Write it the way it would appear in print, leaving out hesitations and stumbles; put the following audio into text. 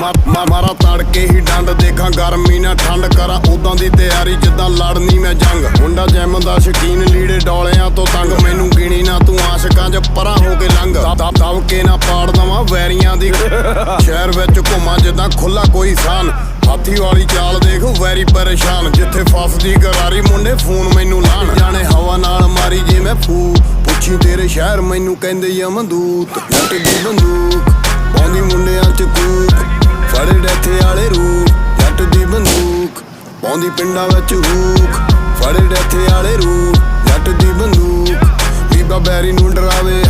ਮਾਰਾ ਤੜਕੇ ਹੀ ਡੰਡ ਦੇਖਾਂ ਗਰਮੀ ਨਾ ਠੰਡ ਕਰਾਂ ਉਦਾਂ ਦੀ ਤਿਆਰੀ ਜਿੱਦਾਂ ਲੜਨੀ ਮੈਂ ਜੰਗ। ਮੁੰਡਾ ਜਿਮ ਦਾ ਸ਼ਕੀਨ ਲੀੜੇ ਡੋਲਿਆਂ ਤੋਂ ਤੰਗ ਮੈਨੂੰ ਗਿਣੀ ਨਾ ਤੂੰ ਆਸ਼ਕਾਂ 'ਚ ਪਰਾਂ ਹੋ ਕੇ ਲੰਘ। ਦਬ ਕੇ ਨਾ ਪਾੜ ਦਵਾਂ ਵੈਰੀਆਂ ਦੀ ਸ਼ਹਿਰ ਵਿੱਚ ਘੁੰਮਾਂ ਜਿੱਦਾਂ ਖੁੱਲਾ ਕੋਈ ਸਾਨ। ਹਾਥੀ ਵਾਲੀ ਚਾਲ ਦੇਖ ਵੈਰੀ ਪਰੇਸ਼ਾਨ ਜਿੱਥੇ ਫਸਦੀ ਗਰਾਰੀ ਮੁੰਡੇ ਫੋਨ ਮੈਨੂੰ ਲਾਣ। ਜਾਣੇ ਹਵਾ ਨਾਲ ਮਾਰੀ ਜੇ ਮੈਂ ਫੂ ਪੁੱਛੀ ਤੇਰੇ ਸ਼ਹਿਰ ਮੈਨੂੰ ਕਹਿੰਦੇ ਯਮਦੂਤ। ਜੱਟ ਦੀ ਬੰਦੂਕ ਪਾਉਂਦੀ ਮੁੰਡਿਆਂ 'ਚ ਕੂਕ ਫੜੇ ਡੈਥੇ ਵਾਲੇ ਰੂਪ। ਜੱਟ ਦੀ ਬੰਦੂਕ ਪਾਉਂਦੀ ਪਿੰਡਾਂ ਵਿੱਚ ਹੂਕ ਫੜੇ ਡੈਥੇ ਵਾਲੇ ਰੂਪ। ਜੱਟ ਦੀ ਬੰਦੂਕ ਬੀਬਾ ਬੈਰੀ ਨੂੰ ਡਰਾਵੇ